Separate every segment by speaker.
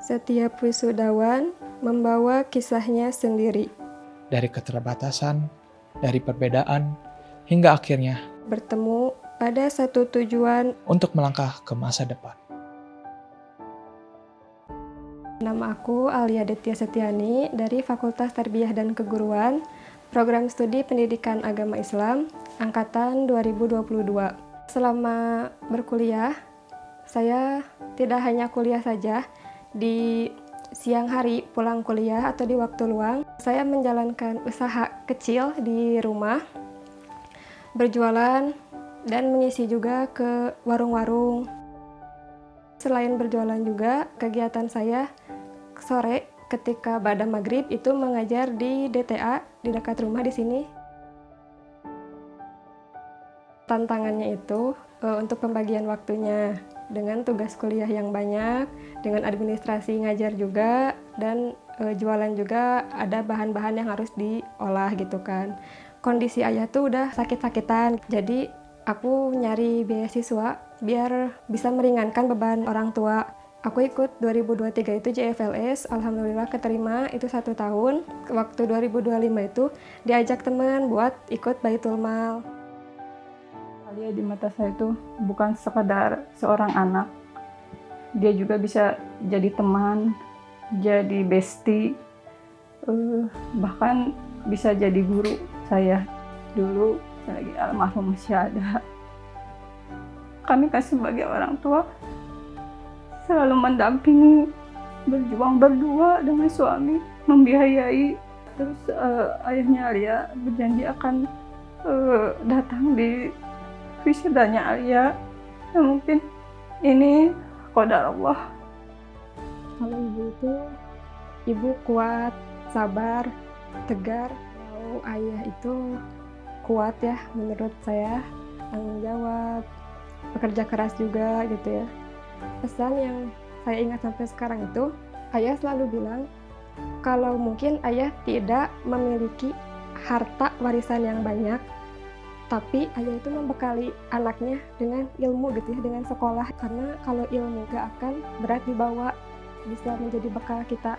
Speaker 1: Setiap wisudawan membawa kisahnya sendiri.
Speaker 2: Dari keterbatasan, dari perbedaan, hingga akhirnya
Speaker 1: Bertemu pada satu tujuan.
Speaker 2: untuk melangkah ke masa depan.
Speaker 1: Nama aku Alia Detya Setiani dari Fakultas Tarbiyah dan Keguruan, Program Studi Pendidikan Agama Islam, Angkatan 2022. Selama berkuliah, saya tidak hanya kuliah saja. Di siang hari pulang kuliah atau di waktu luang, saya menjalankan usaha kecil di rumah, berjualan dan mengisi juga ke warung-warung. Selain berjualan juga, kegiatan saya sore ketika pada maghrib itu mengajar di DTA di dekat rumah di sini. Tantangannya itu untuk pembagian waktunya dengan tugas kuliah yang banyak, dengan administrasi ngajar juga, dan jualan juga ada bahan-bahan yang harus diolah gitu kan. Kondisi ayah tuh udah sakit-sakitan, jadi aku nyari beasiswa biar bisa meringankan beban orang tua. Aku ikut 2023 itu JFLS, alhamdulillah keterima itu 1 tahun. Waktu 2025 itu diajak teman buat ikut Baitul Mal.
Speaker 3: Alia di mata saya itu bukan sekadar seorang anak. Dia juga bisa jadi teman, jadi bestie, bahkan bisa jadi guru saya. Dulu lagi almarhum masih ada. Kami kan sebagai orang tua selalu mendampingi, berjuang berdua dengan suami, membiayai. Terus ayahnya Alia berjanji akan datang di wisudanya Alia. Ya mungkin ini qadar Allah.
Speaker 1: Kalau ibu itu, ibu kuat, sabar, tegar. Kalau ayah itu kuat ya menurut saya, tanggung jawab, pekerja keras juga gitu ya. Pesan yang saya ingat sampai sekarang itu, ayah selalu bilang kalau mungkin ayah tidak memiliki harta warisan yang banyak, tapi ayah itu membekali anaknya dengan ilmu gitu ya, dengan sekolah. Karena kalau ilmu gak akan berat dibawa, bisa menjadi bekal kita.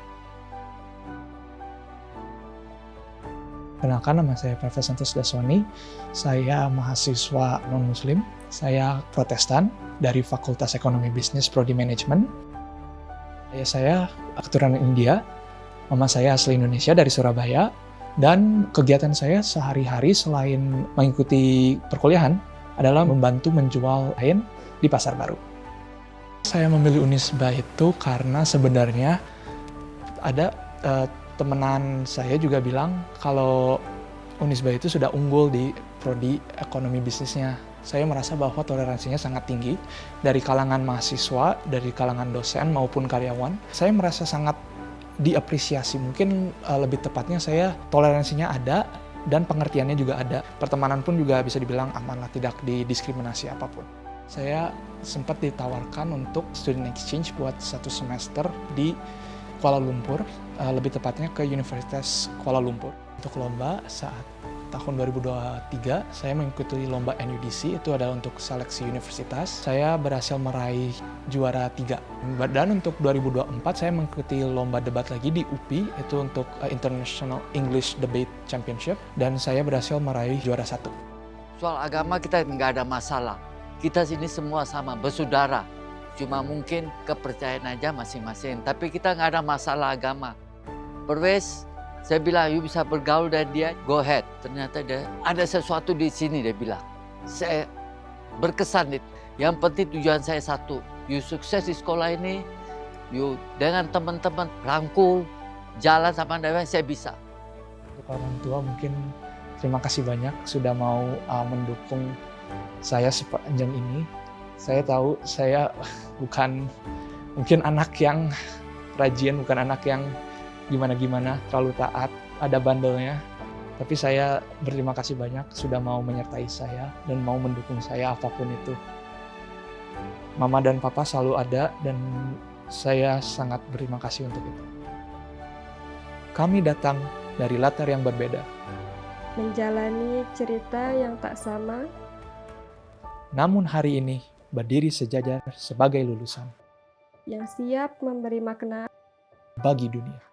Speaker 2: Kenalkan, nama saya Profesor Santos Daswani. Saya mahasiswa non-muslim. Saya Protestan dari Fakultas Ekonomi Bisnis Prodi Manajemen. Ayah saya keturunan India. Mama saya asli Indonesia dari Surabaya. Dan kegiatan saya sehari-hari selain mengikuti perkuliahan adalah membantu menjual kain di Pasar Baru. Saya memilih Unisba itu karena sebenarnya ada temenan saya juga bilang kalau Unisba itu sudah unggul di prodi ekonomi bisnisnya. Saya merasa bahwa toleransinya sangat tinggi dari kalangan mahasiswa, dari kalangan dosen maupun karyawan. Saya merasa sangat diapresiasi. Mungkin lebih tepatnya saya toleransinya ada dan pengertiannya juga ada. Pertemanan pun juga bisa dibilang aman lah, tidak didiskriminasi apapun. Saya sempat ditawarkan untuk student exchange buat 1 semester di Kuala Lumpur, lebih tepatnya ke Universitas Kuala Lumpur. Untuk lomba saat tahun 2023, saya mengikuti lomba NUDC, itu adalah untuk seleksi universitas. Saya berhasil meraih juara 3. Dan untuk 2024, saya mengikuti lomba debat lagi di UPI, itu untuk International English Debate Championship, dan saya berhasil meraih juara 1.
Speaker 4: Soal agama kita nggak ada masalah. Kita sini semua sama, bersaudara. Cuma mungkin kepercayaan aja masing-masing. Tapi kita nggak ada masalah agama. Perwes, saya bilang, you bisa bergaul dan dia, go ahead. Ternyata dia ada sesuatu di sini, dia bilang. Saya berkesan. Yang penting tujuan saya satu. You sukses di sekolah ini, you dengan teman-teman rangkul, jalan sama Anda, saya bisa.
Speaker 2: Untuk orang tua mungkin terima kasih banyak sudah mau mendukung saya sepanjang ini. Saya tahu saya bukan mungkin anak yang rajin, bukan anak yang gimana-gimana, terlalu taat, ada bandelnya. Tapi saya berterima kasih banyak sudah mau menyertai saya dan mau mendukung saya apapun itu. Mama dan Papa selalu ada dan saya sangat berterima kasih untuk itu. Kami datang dari latar yang berbeda.
Speaker 1: Menjalani cerita yang tak sama.
Speaker 2: Namun hari ini berdiri sejajar sebagai lulusan.
Speaker 1: Yang siap memberi makna
Speaker 2: bagi dunia.